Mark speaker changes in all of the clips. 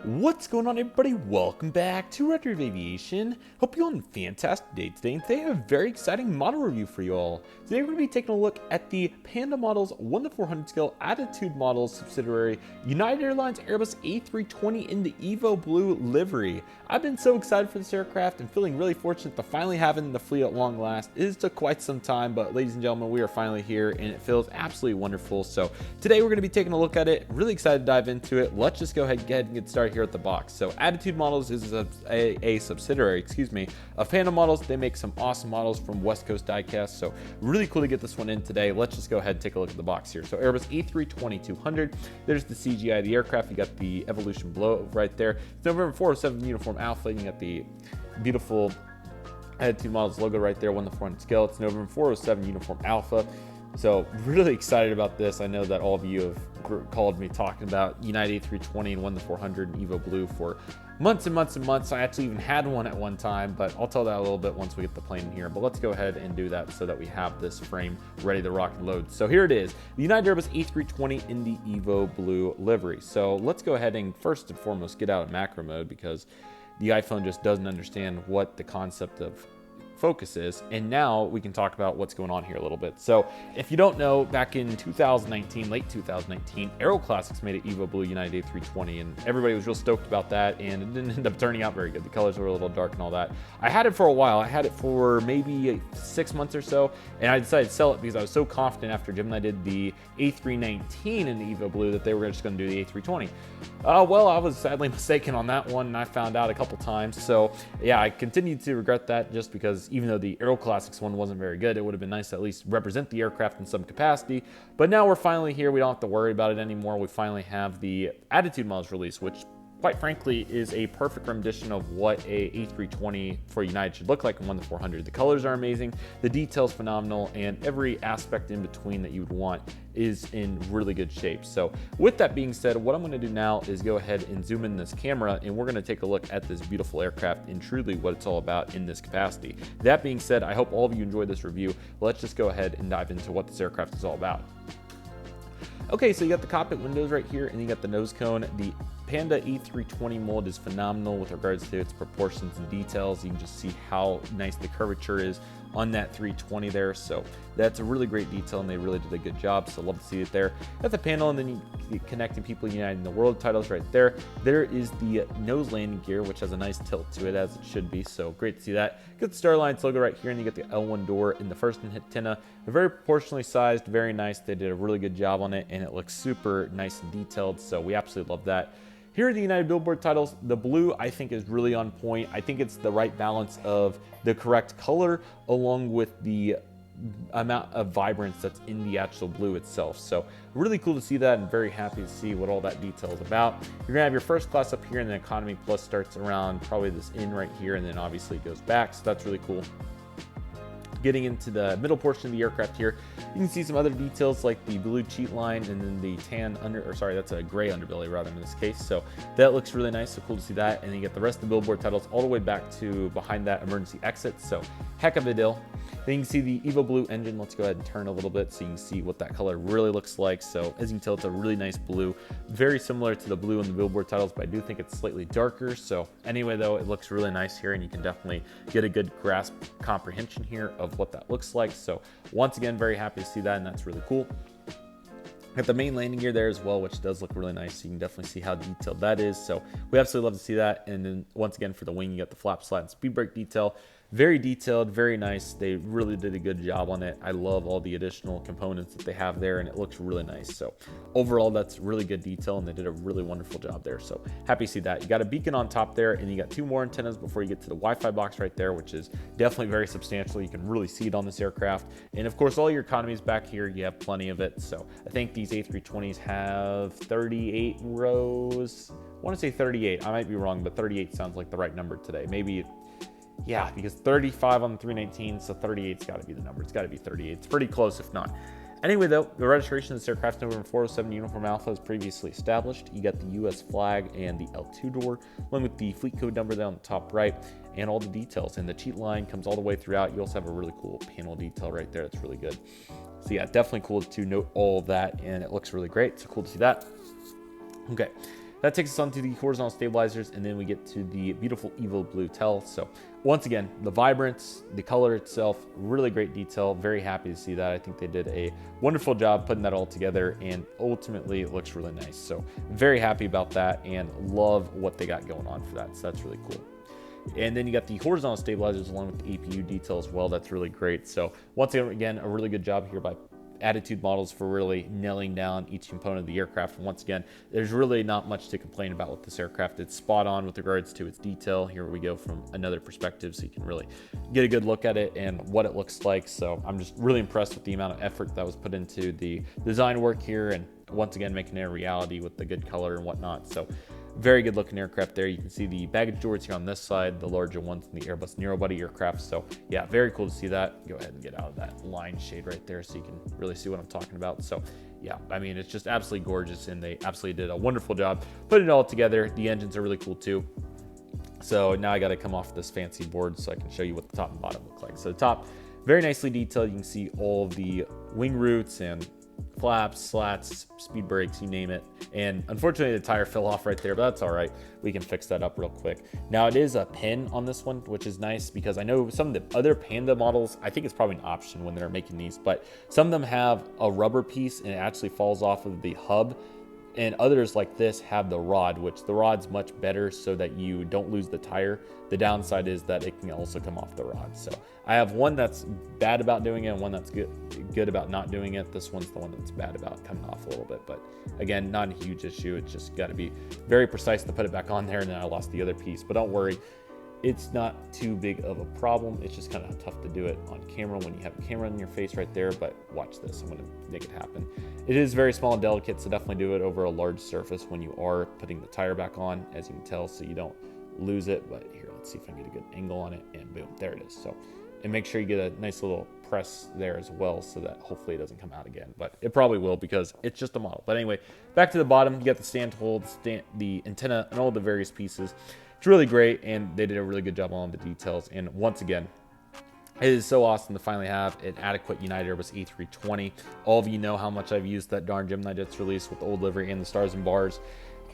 Speaker 1: What's going on, everybody? Welcome back to Redriveraviation. Hope you're on a fantastic day today, and today I have a very exciting model review for you all. Today we're going to be taking a look at the Panda Models 1:400 scale Attitude Models subsidiary United Airlines Airbus A320 in the Evo Blue livery. I've been so excited for this aircraft and feeling really fortunate to finally have it in the fleet at long last. It took quite some time, but ladies and gentlemen, we are finally here and it feels absolutely wonderful. So today we're going to be taking a look at it. Really excited to dive into it. Let's just go ahead and get started here at the box. So Attitude Models is a subsidiary, of Panda Models. They make some awesome models from West Coast diecast, so really cool to get this one in today. Let's just go ahead and take a look at the box here. So Airbus A320-200, there's the CGI of the aircraft. You got the Evolution blow right there. It's November 407 Uniform Alpha. You got the beautiful Attitude Models logo right there, 1:400 scale. It's November 407 Uniform Alpha. So really excited about this. I know that all of you have called me talking about United A320 and 1:400 and Evo Blue for months and months and months. I actually even had one at one time, but I'll tell that a little bit once we get the plane in here. But let's go ahead and do that so that we have this frame ready to rock and load. So here it is, the United Airbus A320 in the Evo Blue livery. So let's go ahead and first and foremost get out of macro mode, because the iPhone just doesn't understand what the concept of focus is, and now we can talk about what's going on here a little bit. So if you don't know, back in 2019, late 2019, Aero Classics made an Evo Blue United A320, and everybody was real stoked about that, and it didn't end up turning out very good. The colors were a little dark and all that. I had it for a while. I had it for maybe 6 months or so, and I decided to sell it because I was so confident after Gemini did the A319 in the Evo Blue that they were just going to do the A320. Well, I was sadly mistaken on that one, and I found out a couple times. So yeah, I continued to regret that, just because even though the Aero Classics one wasn't very good, it would have been nice to at least represent the aircraft in some capacity. But now we're finally here. We don't have to worry about it anymore. We finally have the Attitude Models release, which quite frankly is a perfect rendition of what a A320 for United should look like in 1:400. The colors are amazing, the detail's phenomenal, and every aspect in between that you would want is in really good shape. So with that being said, what I'm going to do now is go ahead and zoom in this camera, and we're going to take a look at this beautiful aircraft and truly what it's all about in this capacity. That being said, I hope all of you enjoyed this review. Let's just go ahead and dive into what this aircraft is all about. Okay, so you got the cockpit windows right here, and you got the nose cone. The Panda A320 mold is phenomenal with regards to its proportions and details. You can just see how nice the curvature is on that 320 there. So that's a really great detail, and they really did a good job. So love to see it there. Got the panel, and then you connecting people united in the world titles right there. There is the nose landing gear, which has a nice tilt to it, as it should be. So great to see that. Got the Star Alliance logo right here, and you get the L1 door in the first antenna. They're very proportionally sized, very nice. They did a really good job on it, and it looks super nice and detailed. So we absolutely love that. Here are the United Billboard titles. The blue, I think, is really on point. I think it's the right balance of the correct color along with the amount of vibrance that's in the actual blue itself. So really cool to see that, and very happy to see what all that detail is about. You're gonna have your first class up here, and then economy plus starts around probably this in right here, and then obviously it goes back. So that's really cool. Getting into the middle portion of the aircraft here, you can see some other details like the blue cheat line, and then the tan that's a gray underbelly rather in this case. So that looks really nice, so cool to see that. And then you get the rest of the billboard titles all the way back to behind that emergency exit. So heck of a deal. Then you can see the Evo Blue engine. Let's go ahead and turn a little bit so you can see what that color really looks like. So as you can tell, it's a really nice blue, very similar to the blue in the billboard titles, but I do think it's slightly darker. So anyway, though, it looks really nice here, and you can definitely get a good grasp comprehension here of what that looks like. So once again, very happy to see that, and that's really cool. Got the main landing gear there as well, which does look really nice. So you can definitely see how detailed that is. So we absolutely love to see that. And then once again, for the wing, you got the flap slide and speed brake detail. Very detailed, very nice. They really did a good job on it. I love all the additional components that they have there, and it looks really nice. So overall, that's really good detail, and they did a really wonderful job there. So happy to see that. You got a beacon on top there, and you got 2 more antennas before you get to the Wi-Fi box right there, which is definitely very substantial. You can really see it on this aircraft. And of course, all your economies back here, you have plenty of it. So I think these A320s have 38 rows. I want to say 38. I might be wrong, but 38 sounds like the right number today. Maybe, yeah, because 35 on the 319, so 38's got to be the number. It's got to be 38. It's pretty close if not. Anyway, though, the registration of this aircraft November 407 Uniform Alpha is previously established. You got the U.S. flag and the L2 door, along with the fleet code number there on the top right, and all the details. And the cheat line comes all the way throughout. You also have a really cool panel detail right there. That's really good. So yeah, definitely cool to note all of that, and it looks really great. So cool to see that. Okay. that takes us on to the horizontal stabilizers, and then we get to the beautiful Evo Blue tail. So once again, the vibrance, the color itself, really great detail. Very happy to see that. I think they did a wonderful job putting that all together, and ultimately it looks really nice. So very happy about that and love what they got going on for that. So that's really cool. And then you got the horizontal stabilizers along with the APU detail as well. That's really great. So once again, a really good job here by Attitude Models for really nailing down each component of the aircraft. And once again, there's really not much to complain about with this aircraft. It's spot on with regards to its detail. Here we go from another perspective so you can really get a good look at it and what it looks like. So I'm just really impressed with the amount of effort that was put into the design work here, and once again making it a reality with the good color and whatnot. So very good looking aircraft there. You can see the baggage doors here on this side, the larger ones in the Airbus narrow-body aircraft. So yeah, very cool to see that. Go ahead and get out of that line shade right there so you can really see what I'm talking about. So yeah, I mean, it's just absolutely gorgeous, and they absolutely did a wonderful job putting it all together. The engines are really cool too. So now I got to come off this fancy board so I can show you what the top and bottom look like. So the top, very nicely detailed. You can see all of the wing roots and flaps, slats, speed brakes, you name it. And unfortunately the tire fell off right there, but that's all right. We can fix that up real quick. Now it is a pin on this one, which is nice because I know some of the other Panda models, I think it's probably an option when they're making these, but some of them have a rubber piece and it actually falls off of the hub. And others like this have the rod, which the rod's much better so that you don't lose the tire. The downside is that it can also come off the rod. So I have one that's bad about doing it and one that's good about not doing it. This one's the one that's bad about coming off a little bit, but again, not a huge issue. It's just got to be very precise to put it back on there, and then I lost the other piece. But don't worry, it's not too big of a problem. It's just kind of tough to do it on camera when you have a camera in your face right there, but watch this, I'm gonna make it happen. It is very small and delicate, so definitely do it over a large surface when you are putting the tire back on, as you can tell, so you don't lose it. But here, let's see if I can get a good angle on it, and boom, there it is. So, and make sure you get a nice little press there as well so that hopefully it doesn't come out again, but it probably will because it's just a model. But anyway, back to the bottom, you got the stand hold, the antenna, and all the various pieces. It's really great, and they did a really good job on the details. And once again, it is so awesome to finally have an adequate United Airbus A320. All of you know how much I've used that darn Gemini Jets release with the old livery and the stars and bars.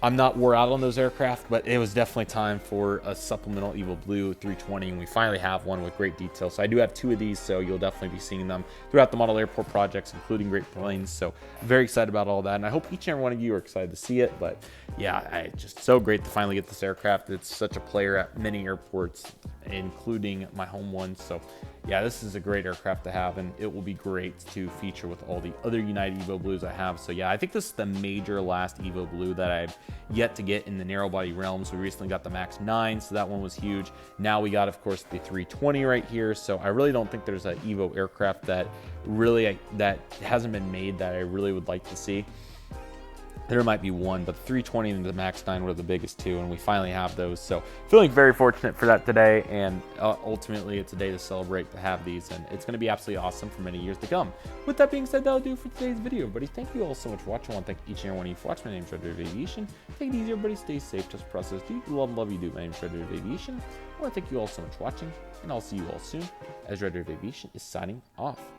Speaker 1: I'm not wore out on those aircraft, but it was definitely time for a supplemental Evo Blue 320, and we finally have one with great detail. So I do have two of these, so you'll definitely be seeing them throughout the model airport projects, including Great Plains. So very excited about all that, and I hope each and every one of you are excited to see it. But yeah, just so great to finally get this aircraft. It's such a player at many airports, including my home one. So yeah, this is a great aircraft to have, and it will be great to feature with all the other United Evo Blues I have. So yeah, I think this is the major last Evo Blue that I've yet to get in the narrow body realms. We recently got the Max 9, so that one was huge. Now we got, of course, the 320 right here. So I really don't think there's an Evo aircraft that really that hasn't been made that I really would like to see. There might be one, but the 320 and the Max 9 were the biggest two, and we finally have those. So feeling very fortunate for that today, and ultimately it's a day to celebrate to have these, and it's going to be absolutely awesome for many years to come. With that being said, that'll do it for today's video, everybody. Thank you all so much for watching. I want to thank each and every one of you for watching. My name is Redriveraviation. Take it easy, everybody. Stay safe. Just process. Do you love you do. My name is Redriveraviation. I want to thank you all so much for watching, and I'll see you all soon as Redriveraviation is signing off.